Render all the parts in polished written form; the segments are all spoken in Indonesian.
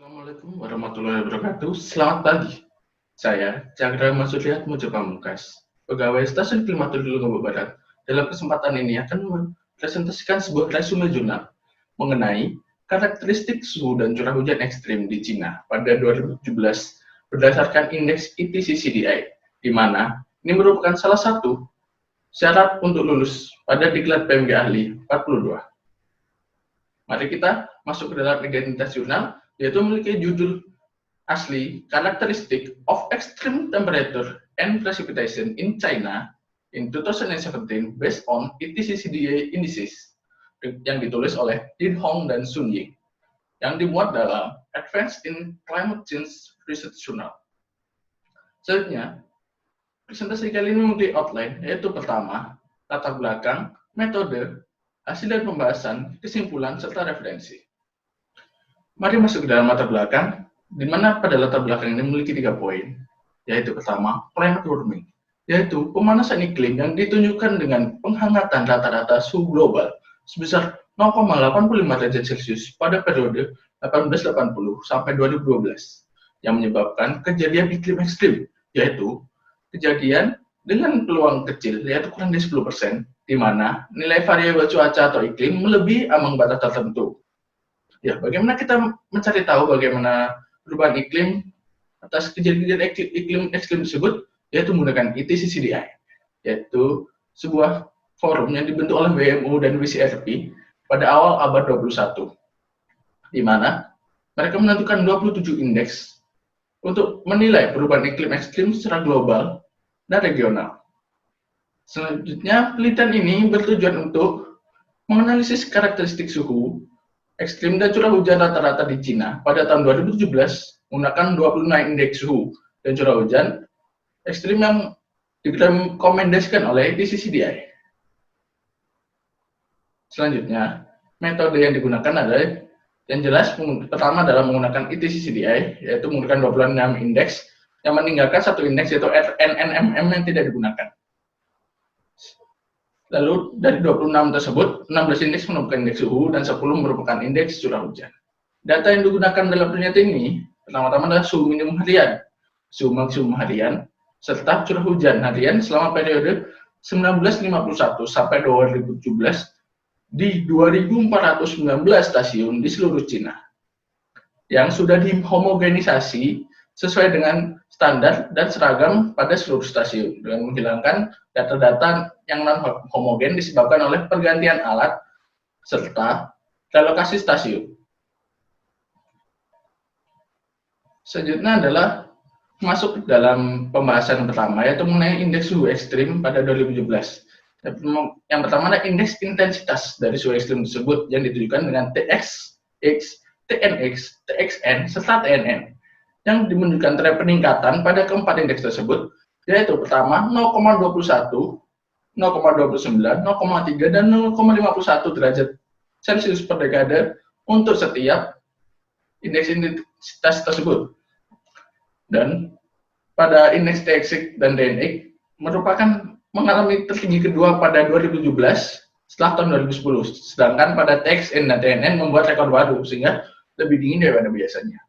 Assalamualaikum warahmatullahi wabarakatuh. Selamat pagi. Saya Chandra Masuliat Mujo Pamungkas, pegawai Stasiun Klimatologi Lombok Barat. Dalam kesempatan ini akan mempresentasikan sebuah resume jurnal mengenai karakteristik suhu dan curah hujan ekstrim di Cina pada 2017 berdasarkan indeks IPCCDI, di mana ini merupakan salah satu syarat untuk lulus pada diklat PMG Ahli 42. Mari kita masuk ke dalam identitas jurnal, yaitu memiliki judul asli Characteristic of Extreme Temperature and Precipitation in China in 2017 based on IPCCDA indices yang ditulis oleh Din Hong dan Sun Ying yang dimuat dalam Advance in Climate Change Research Journal. Selanjutnya, presentasi kali ini memiliki outline, yaitu pertama, latar belakang, metode, hasil dan pembahasan, kesimpulan, serta referensi. Mari masuk ke dalam latar belakang, di mana pada latar belakang ini memiliki 3 poin, yaitu pertama, climate warming, yaitu pemanasan iklim yang ditunjukkan dengan penghangatan rata-rata suhu global sebesar 0,85 derajat Celcius pada periode 1880 sampai 2012, yang menyebabkan kejadian iklim ekstrim, yaitu kejadian dengan peluang kecil, yaitu kurang dari 10%, di mana nilai variabel cuaca atau iklim melebihi ambang batas tertentu. Ya, bagaimana kita mencari tahu bagaimana perubahan iklim atas kejadian iklim ekstrim tersebut, yaitu menggunakan IPCCDI, yaitu sebuah forum yang dibentuk oleh WMO dan WCRP pada awal abad 21, di mana mereka menentukan 27 indeks untuk menilai perubahan iklim ekstrim secara global dan regional. Selanjutnya, penelitian ini bertujuan untuk menganalisis karakteristik suhu ekstrim dan curah hujan rata-rata di Cina pada tahun 2017 menggunakan 26 indeks suhu dan curah hujan ekstrim yang direkomendasikan oleh IPCCDI. Selanjutnya, metode yang digunakan adalah yang jelas pertama adalah menggunakan IPCCDI, yaitu menggunakan 26 indeks yang meninggalkan satu indeks yaitu NNMM yang tidak digunakan. Lalu dari 26 tersebut, 16 indeks merupakan indeks suhu dan 10 merupakan indeks curah hujan. Data yang digunakan dalam penelitian ini pertama-tama adalah suhu minimum harian, suhu maksimum harian, serta curah hujan harian selama periode 1951 sampai 2017 di 2.419 stasiun di seluruh Cina yang sudah dihomogenisasi sesuai dengan standar dan seragam pada seluruh stasiun dengan menghilangkan data-data yang non-homogen disebabkan oleh pergantian alat serta relokasi stasiun. Selanjutnya adalah masuk dalam pembahasan pertama, yaitu mengenai indeks suhu ekstrim pada 2017. Yang pertama adalah indeks intensitas dari suhu ekstrim tersebut yang ditujukan dengan TX, X, TNX, TXN, serta TNN yang menunjukkan tren peningkatan pada keempat indeks tersebut, yaitu pertama 0,21, 0,29, 0,3, dan 0,51 derajat Celcius per dekade untuk setiap indeks intensitas tersebut. Dan pada indeks TX dan TNX merupakan mengalami tertinggi kedua pada 2017 setelah tahun 2010, sedangkan pada TXN dan TNN membuat rekor baru sehingga lebih dingin daripada biasanya.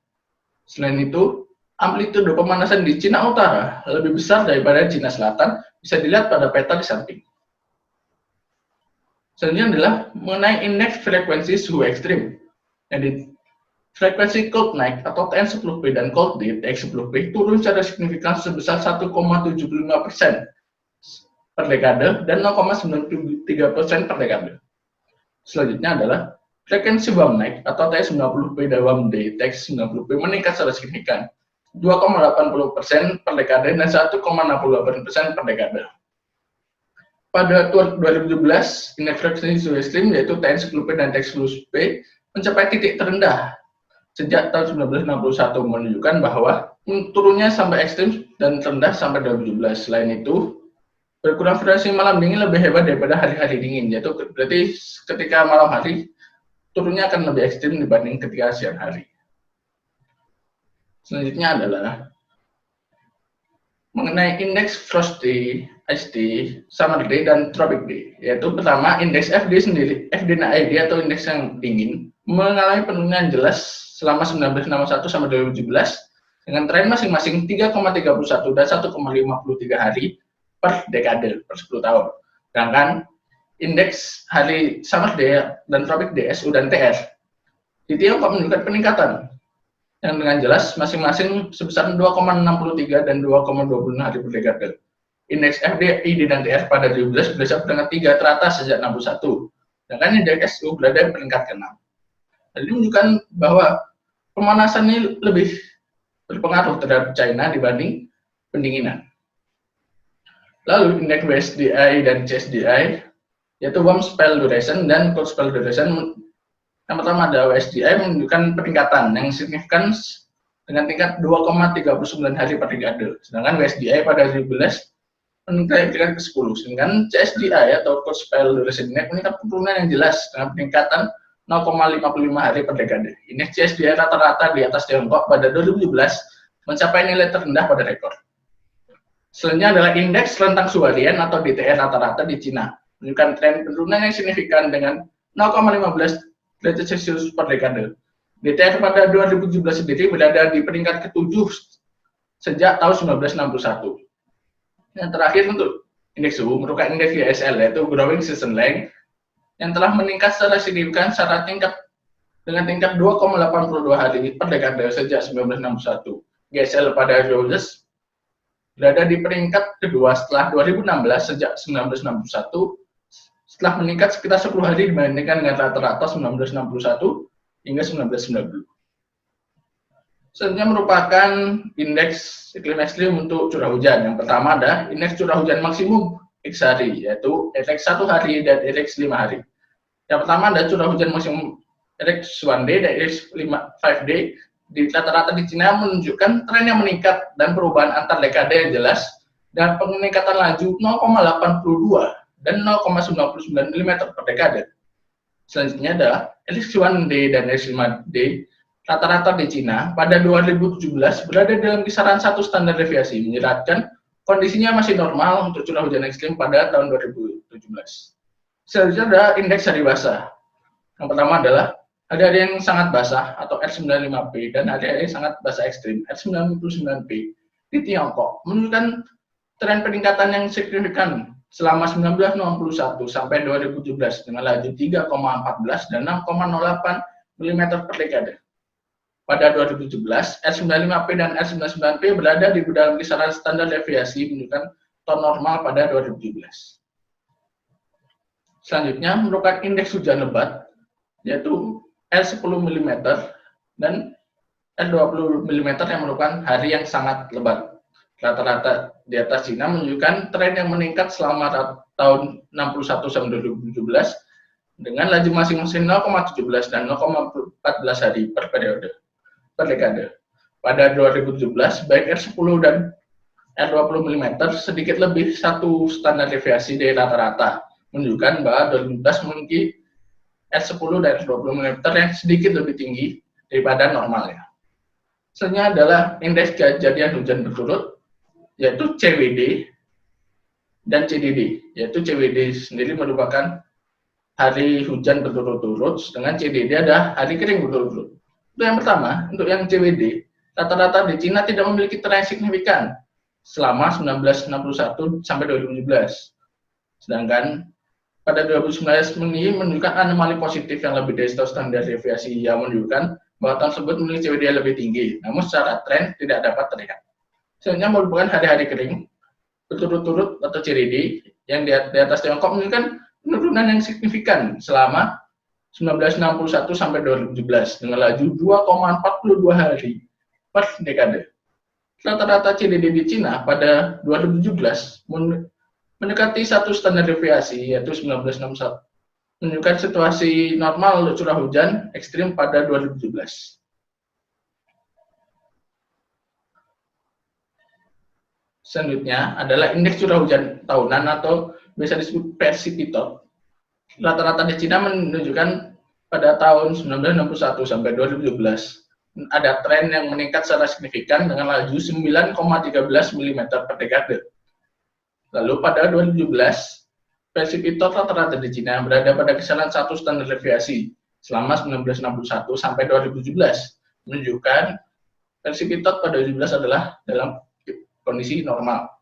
Selain itu, amplitude pemanasan di Cina Utara lebih besar daripada Cina Selatan, bisa dilihat pada peta di samping. Selanjutnya adalah mengenai indeks frekuensi suhu ekstrim. Jadi, frekuensi cold night atau TN10P dan cold day TX10P turun secara signifikan sebesar 1,75% per dekade dan 0,93% per dekade. Selanjutnya adalah frekuensi warm night atau TX90P dan warm day TX90P meningkat secara signifikan 2,80% per dekade dan 1,68% per dekade. Pada 2017, indeks frekuensi suhu ekstrim yaitu TN10P dan TX10P mencapai titik terendah sejak tahun 1961, menunjukkan bahwa turunnya sampai ekstrim dan terendah sampai 2017. Selain itu, berkurang frekuensi malam dingin lebih hebat daripada hari-hari dingin, yaitu berarti ketika malam hari turunnya akan lebih ekstrim dibanding ketika siang hari. Selanjutnya adalah mengenai indeks frosty, ice day, summer day, dan tropic day. Yaitu pertama indeks FD sendiri, FD atau indeks yang dingin, mengalami penurunan jelas selama 1961 sampai 2017 dengan tren masing-masing 3,31 dan 1,53 hari per dekade per 10 tahun. Sedangkan indeks hari summer day dan tropic DSU dan TR di Tiongkok menunjukkan peningkatan yang dengan jelas masing-masing sebesar 2,63 dan 2,20 hari per dekade. Indeks FD, ID, dan TR pada 2012 berada dengan 3 teratas sejak 61, sedangkan indeks SU berada di peringkat ke-6. Hal ini menunjukkan bahwa pemanasan ini lebih berpengaruh terhadap China dibanding pendinginan. Lalu indeks WSDI dan CSDI yaitu warm spell duration dan cold spell duration. Yang pertama ada WSDI menunjukkan peningkatan yang signifikan dengan tingkat 2,39 hari per dekade, sedangkan WSDI pada 2012 meningkat tingkat ke-10, sedangkan CSDI atau cold spell duration index meningkat penurunan yang jelas dengan peningkatan 0,55 hari per dekade. Indeks CSDI rata-rata di atas Tiongkok pada 2017 mencapai nilai terendah pada rekor. Selanjutnya adalah indeks rentang suharian atau DTR rata-rata di Cina, menunjukkan tren penurunan yang signifikan dengan 0,15 derajat Celcius per dekade. DTR pada 2017 sendiri berada di peringkat ke-7 sejak tahun 1961. Yang terakhir untuk indeks suhu merupakan indeks GSL yaitu Growing Season Length yang telah meningkat secara signifikan secara dengan tingkat 2,82 hari per dekade sejak 1961. GSL pada 2012 berada di peringkat kedua setelah 2016 sejak 1961, setelah meningkat sekitar 10 hari dibandingkan dengan rata-rata 1961 hingga 1990. Selanjutnya merupakan indeks iklim ekstrim untuk curah hujan. Yang pertama ada indeks curah hujan maksimum X hari, yaitu RX 1 hari dan RX 5 hari. Yang pertama ada curah hujan maksimum RX 1 day dan RX 5 day di rata-rata di Cina menunjukkan tren yang meningkat dan perubahan antar dekade yang jelas dan peningkatan laju 0,82 dan 0,99 mm per dekade. Selanjutnya adalah RX 1 day dan RX 5 day rata-rata di Cina pada 2017 berada dalam kisaran satu standar deviasi, menyeratkan kondisinya masih normal untuk curah hujan ekstrim pada tahun 2017. Selanjutnya ada indeks hari basah. Yang pertama adalah hari-hari yang sangat basah atau R95P dan hari-hari yang sangat basah ekstrim R99P di Tiongkok menunjukkan tren peningkatan yang signifikan selama 1991 sampai 2017 dengan laju 3,14 dan 6,08 mm per dekade. Pada 2017, R95P dan R99P berada di dalam kisaran standar deviasi menunjukkan ton normal pada 2017. Selanjutnya merupakan indeks hujan lebat yaitu R10 mm dan R20 mm yang merupakan hari yang sangat lebat. Rata-rata di atas Cina menunjukkan tren yang meningkat selama tahun 61 sampai 2017 dengan laju masing-masing 0,17 dan 0,14 hari per dekade. Pada 2017, baik R10 dan R20 mm sedikit lebih satu standar deviasi dari rata-rata, menunjukkan bahwa 2017 memiliki R10 dan R20 mm yang sedikit lebih tinggi daripada normalnya. Selanjutnya adalah indeks kejadian hujan berturut, yaitu CWD dan CDD, yaitu CWD sendiri merupakan hari hujan berturut-turut, dengan CDD ada hari kering berturut-turut. Untuk yang pertama, untuk yang CWD, rata-rata di Cina tidak memiliki tren signifikan selama 1961 sampai 2017. Sedangkan pada 2019 ini menunjukkan anomali positif yang lebih dari standar deviasi yang menunjukkan bahwa tahun tersebut memiliki CWD yang lebih tinggi, namun secara tren tidak dapat terlihat. Selanjutnya merupakan hari-hari kering berturut-turut atau CDD yang di atas Tiongkok menunjukkan penurunan yang signifikan selama 1961 sampai 2017 dengan laju 2,42 hari per dekade. Rata-rata CDD di Cina pada 2017 mendekati satu standar deviasi yaitu 1961, menunjukkan situasi normal untuk curah hujan ekstrim pada 2017. Selanjutnya adalah indeks curah hujan tahunan atau biasa disebut Persipitot. Rata-rata di Cina menunjukkan pada tahun 1961 sampai 2017 ada tren yang meningkat secara signifikan dengan laju 9,13 mm per dekade. Lalu pada 2017, Persipitot rata-rata di Cina berada pada kisaran satu standar deviasi selama 1961 sampai 2017, menunjukkan versi pitot pada 2017 adalah dalam kondisi normal.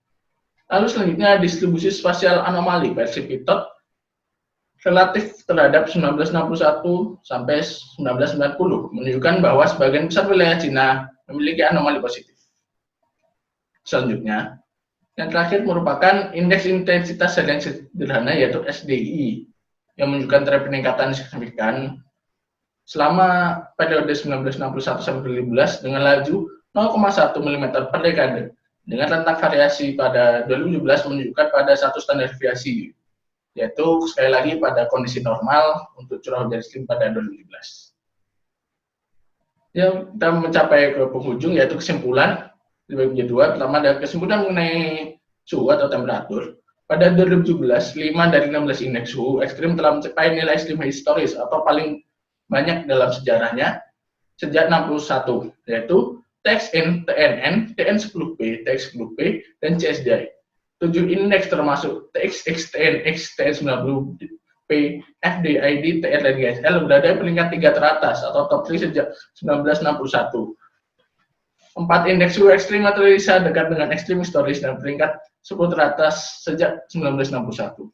Lalu selanjutnya distribusi spasial anomali versi pitot relatif terhadap 1961 sampai 1990 menunjukkan bahwa sebagian besar wilayah Cina memiliki anomali positif. Selanjutnya, yang terakhir merupakan indeks intensitas harian sederhana yaitu SDI yang menunjukkan tren peningkatan signifikan selama periode 1961 sampai 2012 dengan laju 0,1 mm per dekade dengan rentang variasi pada 2017 menunjukkan pada satu standar deviasi, yaitu sekali lagi pada kondisi normal untuk curah hujan ekstrim pada 2017. Ya, kita mencapai ke penghujung yaitu kesimpulan dibagi menjadi dua. Pertama ada kesimpulan mengenai suhu atau temperatur. Pada 2017, 5 dari 16 indeks suhu ekstrim telah mencapai nilai ekstrim historis atau paling banyak dalam sejarahnya sejak 61, yaitu TXN, TNN, TN10P, TX10P, dan CSDI. 7 indeks termasuk TXX, TNX, TN90P, FDID, TR, dan GSL berada di peringkat 3 teratas atau top 3 sejak 1961. 4 indeks suhu ekstrim atau Lisa dekat dengan ekstrim historis dan peringkat 10 teratas sejak 1961.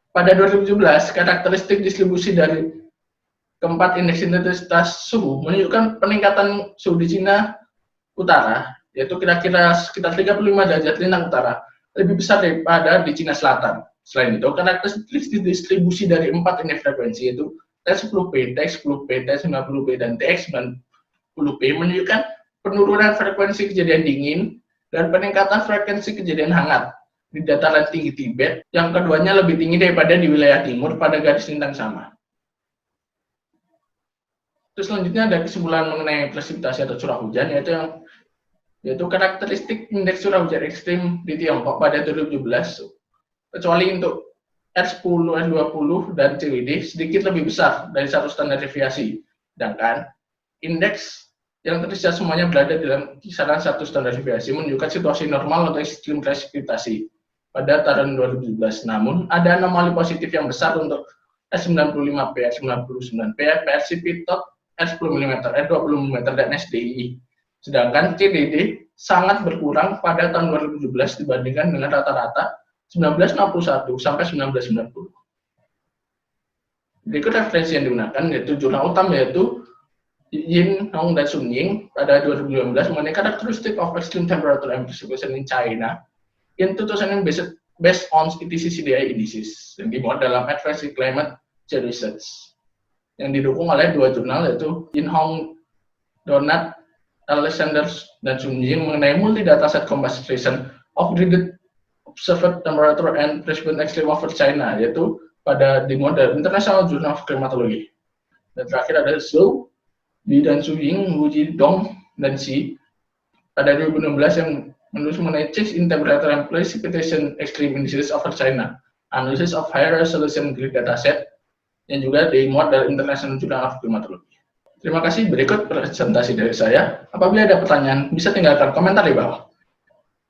Pada 2017, karakteristik distribusi dari keempat indeks intensitas suhu menunjukkan peningkatan suhu di Cina Utara, yaitu kira-kira sekitar 35 derajat lintang utara, lebih besar daripada di Cina Selatan. Selain itu, karakteristik distribusi dari 4 indeks frekuensi yaitu T10P, TX10P, T90P, dan TX90P menunjukkan penurunan frekuensi kejadian dingin dan peningkatan frekuensi kejadian hangat di dataran tinggi Tibet, yang keduanya lebih tinggi daripada di wilayah timur pada garis lintang sama. Terus selanjutnya ada kesimpulan mengenai presipitasi atau curah hujan, yaitu karakteristik indeks curah hujan ekstrim di Tiongkok pada 2017, kecuali untuk R10, R20, dan CWD sedikit lebih besar dari satu standar deviasi, sedangkan indeks yang tersisa semuanya berada dalam kisaran satu standar deviasi menunjukkan situasi normal untuk ekstrim presipitasi pada tahun 2017. Namun, ada anomali positif yang besar untuk S95P, S99P, versi pitot, S10 mm, R20 mm, dan SDI. Sedangkan CDD sangat berkurang pada tahun 2017 dibandingkan dengan rata-rata 1961 sampai 1990. Berikut referensi yang digunakan yaitu jurnal utama yaitu Yin Hong dan Sun Ying pada 2015 mengenai characteristic of extreme temperature and precipitation in China in 2000 based on ETC-CDI indices yang dimuat dalam Advanced Climate Change Research yang didukung oleh dua jurnal yaitu Yin Hong, Donat, Alexander, dan Sun Ying mengenai multi dataset comparison of graded observed temperature and precipitation extreme over China yaitu pada dimuat dari International Journal of Climatology. Dan terakhir ada Zhou, Li, dan Su Ying, Wu Ji Dong, dan Xi pada 2016 yang menulis mengenai change in temperature and precipitation extreme indices over China, analysis of high resolution grid dataset yang juga dimuat dari International Journal of Climatology. Terima kasih. Berikut presentasi dari saya. Apabila ada pertanyaan, bisa tinggalkan komentar di bawah.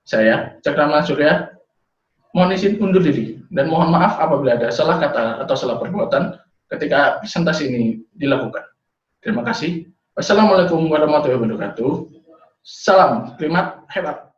Saya, Cakrama Surya, mohon izin undur diri dan mohon maaf apabila ada salah kata atau salah perbuatan ketika presentasi ini dilakukan. Terima kasih. Wassalamualaikum warahmatullahi wabarakatuh. Salam klimat hebat.